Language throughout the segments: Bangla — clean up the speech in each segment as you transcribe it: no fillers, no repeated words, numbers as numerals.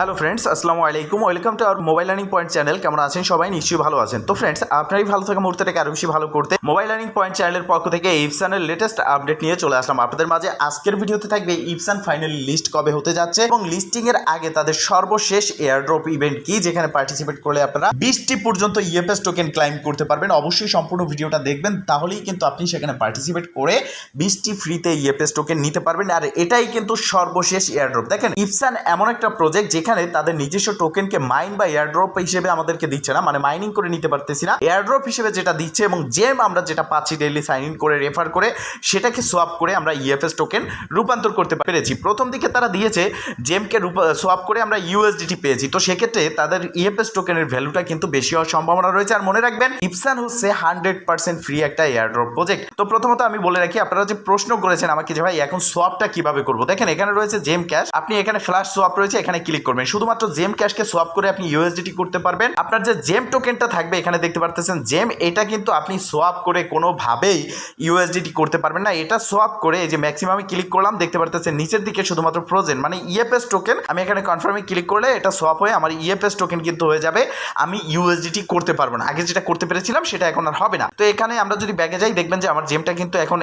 হ্যালো ফ্রেন্ডস, আসসালামু আলাইকুম। Welcome to our mobile learning point channel. কেমন আছেন সবাই? নিশ্চয়ই ভালো আছেন। তো ফ্রেন্ডস, আপনারই ভালো থাকা মুহূর্তটাকে আরও বেশি ভালো করতে মোবাইল লার্নিং পয়েন্ট চ্যানেলের পক্ষ থেকে ইপসানের লেটেস্ট আপডেট নিয়ে চলে আসলাম আপনাদের মাঝে। আজকের ভিডিওতে থাকবে ইপসান ফাইনালি লিস্ট কবে হতে যাচ্ছে এবং লিস্টিংয়ের আগে তাদের সর্বশেষ এয়ারড্রপ ইভেন্ট কি, যেখানে পার্টিসিপেট করলে আপনারা 20টি পর্যন্ত ইএফএস টোকেন ক্লাইম করতে পারবেন। অবশ্যই সম্পূর্ণ ভিডিওটা দেখবেন, তাহলেই কিন্তু আপনি সেখানে পার্টিসিপেট করে 20টি ফ্রিতে ইএফএস টোকেন নিতে পারবেন। আর এটাই কিন্তু সর্বশেষ এয়ারড্রপ। দেখেন, ইপসান এমন একটা প্রজেক্ট যেখানে তাদের নিজস্ব টোকেনকে মাইন বা এয়ারড্রপ হিসেবে আমাদেরকে দিচ্ছে না, মানে মাইনিং করে নিতে পারতেছি না, এয়ারড্রপ হিসেবে যেটা দিচ্ছে এবং জেম আমরা যেটা পাচ্ছি ডেইলি সাইন ইন করে রেফার করে, সেটাকে সোয়াপ করে আমরা ইএফএস টোকেন রূপান্তর করতে পেরেছি। প্রথম দিকে তারা দিয়েছে জেমকে সোয়াপ করে আমরা ইউএসডিটি পেয়েছি। তো সেক্ষেত্রে তাদের ইএফএস টোকেনের ভ্যালুটা কিন্তু বেশি হওয়ার সম্ভাবনা রয়েছে। আর মনে রাখবেন, ইপসান হচ্ছে 100% ফ্রি একটা এয়ারড্রপ প্রজেক্ট। তো প্রথমত আমি বলে রাখি, আপনারা যে প্রশ্ন করেছেন আমাকে যে ভাই এখন সোয়াপটা কিভাবে করবো, দেখেন এখানে রয়েছে জেম ক্যাশ। আপনি এখানে ফ্ল্যাশ সোয়াপ রয়েছে, এখানে ক্লিক করবেন। শুধুমাত্র জেম ক্যাশকে সোয়াপ করে আপনি ইউএসডিটি করতে পারবেন। আপনার যে জেম টোকেনটা থাকবে, এখানে দেখতে পারতেছেন জেম, এটা কিন্তু আপনি সোয়াপ করে কোনোভাবেই ইউএসডিটি করতে পারবেন না। এটা সোয়াপ করে এই যে ম্যাক্সিমামে ক্লিক করলাম, দেখতে পারতেছেন নিচের দিকে শুধুমাত্র ফ্রোজেন মানে ইএফএস টোকেন। আমি এখানে কনফার্মে ক্লিক করলে এটা সোয়াপ হয়ে আমার ইএফএস টোকেন কিন্তু হয়ে যাবে। আমি ইউএসডিটি করতে পারবো না। আগে যেটা করতে পেরেছিলাম সেটা এখন আর হবে না। তো এখানে আমরা যদি ব্যাগে যাই, দেখবেন যে আমার জেমটা কিন্তু এখন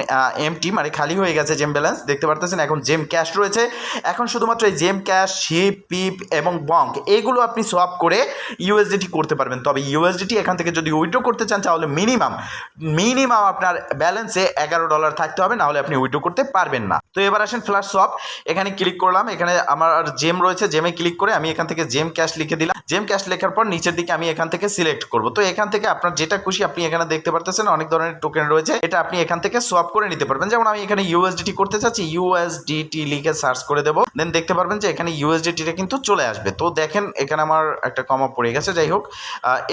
এমটি মানে খালি হয়ে গেছে জেম ব্যালেন্স। দেখতে পারতেছেন এখন জেম ক্যাশ রয়েছে। এখন শুধুমাত্র এই জেম ক্যাশ, শিপ, পিপ এবং বঙ্ক এইগুলো আপনি সোয়াপ করে ইউএসডিটি করতে পারবেন। তবে ইউএসডিটি এখান থেকে যদি উইথড্র করতে চান, তাহলে মিনিমাম আপনার ব্যালেন্সে $11 থাকতে হবে, নাহলে আপনি উইথড্র করতে পারবেন না। তো এবার আসেন ফ্ল্যাশ সোয়াপ, এখানে ক্লিক করলাম। এখানে আমার জেম রয়েছে, জেমে ক্লিক করে আমি এখান থেকে জেম ক্যাশ লিখে দিলাম। জেম ক্যাশ লেখার পর নিচের দিকে আমি এখান থেকে সিলেক্ট করব। তো এখান থেকে আপনার যেটা খুশি আপনি এখানে দেখতে পারতেছেন অনেক ধরনের টোকেন রয়েছে, এটা আপনি এখান থেকে সোয়াপ করে নিতে পারবেন। যেমন আমি এখানে ইউএসডিটি করতে চাচ্ছি, ইউএসডিটি লিখে সার্চ করে দেবো, দেন দেখতে পারবেন যে এখানে ইউএসডিটিটা কিন্তু চলে আসবে। তো দেখেন এখানে আমার একটা কমা পড়ে গেছে, যাই হোক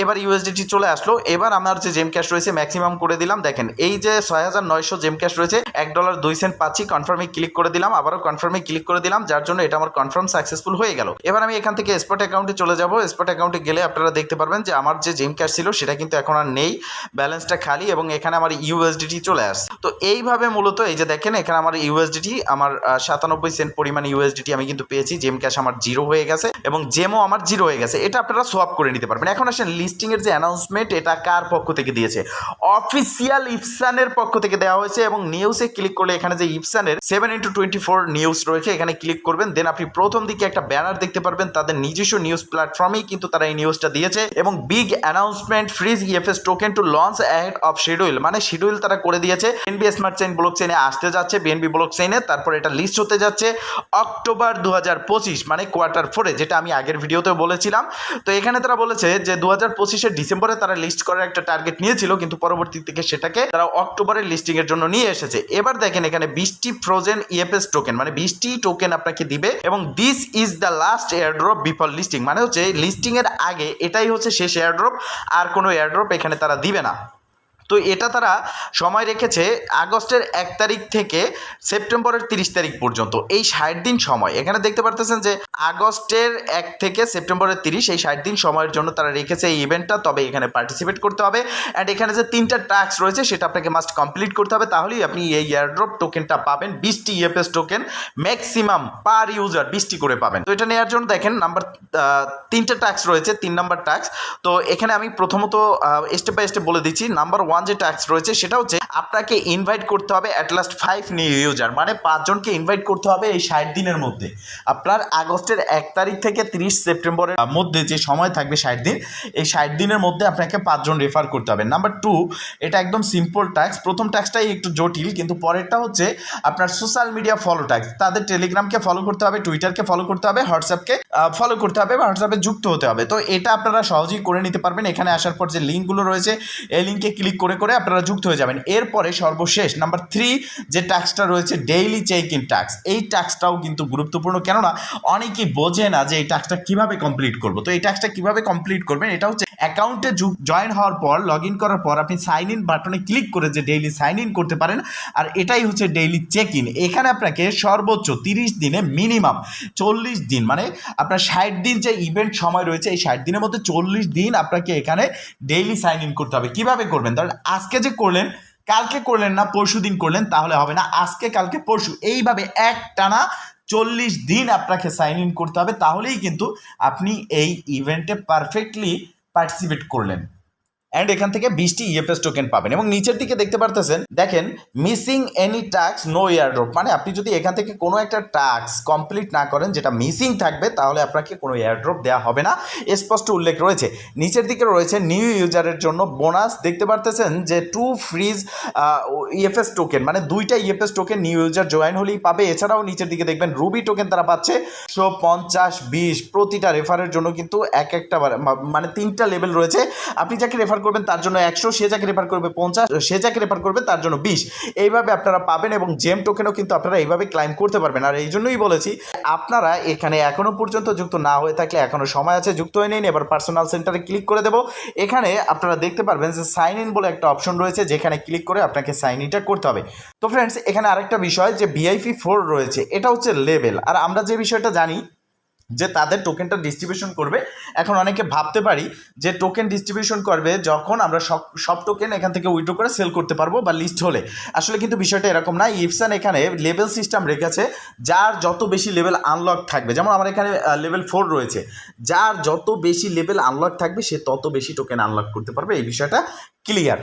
এবার ইউএসডিটি চলে আসলো। এবার আমার যে জেম ক্যাশ রয়েছে ম্যাক্সিমাম করে দিলাম। দেখেন এই যে 6900 জেম ক্যাশ রয়েছে, $1.02 পাচ্ছি। কনফার্মে ক্লিক করে দিলাম, আবারও কনফার্মে ক্লিক করে দিলাম, যার জন্য এটা আমার কনফার্ম সাকসেসফুল হয়ে গেল। এবার আমি এখান থেকে স্পট অ্যাকাউন্টে চলে যাব। স্পট অ্যাকাউন্টে গেলে আপনারা দেখতে পারবেন যে আমার যে জেম ক্যাশ ছিল সেটা কিন্তু এখন আর নেই, ব্যালেন্সটা খালি এবং এখানে আমার ইউএসডিটি চলে আসছে। তো এইভাবে মূলত এই যে দেখেন এখানে আমার ইউএসডিটি আমার 97 সেন্ট পরিমাণ ইউএসডিটি আমি কিন্তু পেয়েছি। জেম ক্যাশ আমার 0 হয়ে গেছে এবং জেমও আমার 0 হয়ে গেছে। এটা আপনারা সোয়াপ করে নিতে পারবেন। এখন আসেন লিস্টিং এর যে অ্যানাউন্সমেন্ট, এটা কার পক্ষ থেকে দিয়েছে? অফিসিয়াল ইপসানের পক্ষ থেকে দেওয়া হয়েছে এবং নিউজে ক্লিক করলে এখানে যে ইপসানের 7x24 নিউজ রয়েছে, এখানে ক্লিক করবেন। দেন আপনি প্রথম দিকে একটা ব্যানার দেখতে পারবেন, তাদের নিজস্ব নিউজ প্ল্যাটফর্মেই কিন্তু তারা এই নিউজটা দিয়েছে এবং big announcement, freeze EFS token to launch ahead of schedule, মানে শিডিউল তারা করে দিয়েছে। বিএনবি স্মার্ট চেইন ব্লক চেইনে আসতে যাচ্ছে, বিএনবি ব্লক চেইনে, তারপর এটা লিস্ট হতে যাচ্ছে অক্টোবর 2025 মানে Q4, যেটা আমি আগের ভিডিওতেও বলেছিলাম। তো এখানে তারা বলেছে যে 2025-এর ডিসেম্বরে তারা লিস্ট করার একটা টার্গেট নিয়েছিল, কিন্তু পরবর্তী থেকে সেটাকে তারা অক্টোবরের লিস্টিং এর জন্য নিয়ে এসেছে। এবার দেখেন এখানে 20টি ফ্রোজেন ইএফএস টোকেন মানে 20টি টোকেন আপনাকে দিবে এবং this is the last airdrop before listing, মানে হচ্ছে লিস্টিং এর আগে এটাই হচ্ছে শেষ এয়ারড্রপ, আর কোনো এয়ারড্রপ এখানে তারা দিবে না। তো এটা তারা সময় রেখেছে আগস্টের 1 তারিখ থেকে সেপ্টেম্বরের 30 তারিখ পর্যন্ত, এই 60 দিন সময়। এখানে দেখতে পারতেছেন যে আগস্টের 1 থেকে সেপ্টেম্বরের 30, এই 60 দিন সময়ের জন্য তারা রেখেছে এই ইভেন্টটা। তবে এখানে পার্টিসিপেট করতে হবে অ্যান্ড এখানে যে 3টা টাস্ক রয়েছে সেটা আপনাকে মাস্ট কমপ্লিট করতে হবে, তাহলেই আপনি এই এয়ারড্রপ টোকেনটা পাবেন। 20টি EFS token maximum per user 20টি করে পাবেন। তো এটা নেওয়ার জন্য দেখেন নাম্বার 3টা টাস্ক রয়েছে, 3 নাম্বার টাস্ক। তো এখানে আমি প্রথমত স্টেপ বাই স্টেপ বলে দিচ্ছি। নাম্বার 1 যে টাস্ক রয়েছে সেটা হচ্ছে আপনাকে ইনভাইট করতে হবে অ্যাটলাস্ট 5 নিউ ইউজার, মানে 5 জনকে ইনভাইট করতে হবে এই 60 দিনের মধ্যে। আপনার আগস্টের 1 তারিখ থেকে 30 সেপ্টেম্বরের মধ্যে যে সময় থাকবে 60 দিন, এই 60 দিনের মধ্যে আপনাকে 5 জন রেফার করতে হবে। নাম্বার 2, এটা একদম সিম্পল টাস্ক। প্রথম টাস্কটাই একটু জটিল, কিন্তু পরেরটা হচ্ছে আপনার সোশ্যাল মিডিয়া ফলো টাস্ক। তাদের টেলিগ্রামকে ফলো করতে হবে, টুইটারকে ফলো করতে হবে, হোয়াটসঅ্যাপকে ফলো করতে হবে বা হোয়াটসঅ্যাপে যুক্ত হতে হবে। তো এটা আপনারা সহজেই করে নিতে পারবেন। এখানে আসার পর যে লিঙ্কগুলো রয়েছে এই লিঙ্কে ক্লিক করে করে আপনারা যুক্ত হয়ে যাবেন। এরপরে সর্বশেষ নাম্বার 3 যে টাস্কটা রয়েছে ডেইলি চেক ইন টাস্ক, এই টাস্কটাও কিন্তু গুরুত্বপূর্ণ। কেননা অনেকেই বোঝে না যে এই টাস্কটা কিভাবে কমপ্লিট করবো। তো এই টাস্কটা কিভাবে কমপ্লিট করবেন, এটা হচ্ছে অ্যাকাউন্টে জয়েন হওয়ার পর, লগ ইন করার পর আপনি সাইন ইন বাটনে ক্লিক করে যে ডেইলি সাইন ইন করতে পারেন। আর এটাই হচ্ছে ডেইলি চেক ইন। এখানে আপনাকে সর্বোচ্চ 30 দিনে মিনিমাম 40 দিন, মানে আপনার 60 দিন যে ইভেন্ট সময় রয়েছে, এই 60 দিনের মধ্যে 40 দিন আপনাকে এখানে ডেইলি সাইন ইন করতে হবে। কিভাবে করবেন? ধরেন আজকে যে করলেন, কালকে করলেন না, পরশু দিন করলেন, তাহলে হবে না। আজকে, কালকে, পরশু, এইভাবে একটানা 40 দিন আপনাকে সাইন ইন করতে হবে, তাহলেই কিন্তু আপনি এই ইভেন্টে পারফেক্টলি পার্টিসিপেট করলেন। অ্যান্ড এখান থেকে 20টি ইএফএস টোকেন পাবেন। এবং নিচের দিকে দেখতে পারতেছেন, দেখেন missing any task no airdrop, মানে আপনি যদি এখান থেকে কোনো একটা টাস্ক কমপ্লিট না করেন যেটা মিসিং থাকবে, তাহলে আপনাকে কোনো এয়ারড্রপ দেওয়া হবে না, স্পষ্ট উল্লেখ রয়েছে। নিচের দিকে রয়েছে নিউ ইউজারের জন্য বোনাস, দেখতে পারতেছেন যে 2 ফ্রিজ ইএফএস টোকেন, মানে 2টা EF-S token new user join হলেই পাবে। এছাড়াও নিচের দিকে দেখবেন রুবি টোকেন তারা পাচ্ছে 150-20 প্রতিটা রেফারের জন্য, কিন্তু একটা মানে 3টা লেভেল রয়েছে। আপনি যাকে রেফার করবেন তার জন্য 100, সে যাকে রেফার করবে 50, সে যাকে রেফার করবে তার জন্য 20, এইভাবে আপনারা পাবেন। এবং জেম টোকেনও কিন্তু আপনারা এইভাবে ক্লাইম করতে পারবেন। আর এই জন্যই বলেছি, আপনারা এখানে এখনো পর্যন্ত যুক্ত না হয়ে থাকলে এখনো সময় আছে, যুক্ত হয়ে নিন। এবার পার্সোনাল সেন্টারে ক্লিক করে দেবো। এখানে আপনারা দেখতে পারবেন যে সাইন ইন বলে একটা অপশন রয়েছে, যেখানে ক্লিক করে আপনাকে সাইন ইনটা করতে হবে। তো ফ্রেন্ডস, এখানে আরেকটা বিষয় যে VIP 4 রয়েছে, এটা হচ্ছে লেভেল। আর আমরা যে বিষয়টা জানি যে তাদের টোকেনটা ডিস্ট্রিবিউশন করবে, এখন অনেকে ভাবতে পারি যে টোকেন ডিস্ট্রিবিউশন করবে যখন আমরা সব টোকেন এখান থেকে উইথড্র করে সেল করতে পারবো বা লিস্ট হলে। আসলে কিন্তু বিষয়টা এরকম না। ইফসান এখানে লেভেল সিস্টেম রেখেছে, যার যত বেশি লেভেল আনলক থাকবে, যেমন আমার এখানে লেভেল 4 রয়েছে, যার যত বেশি লেভেল আনলক থাকবে সে তত বেশি টোকেন আনলক করতে পারবে। এই বিষয়টা ক্লিয়ার।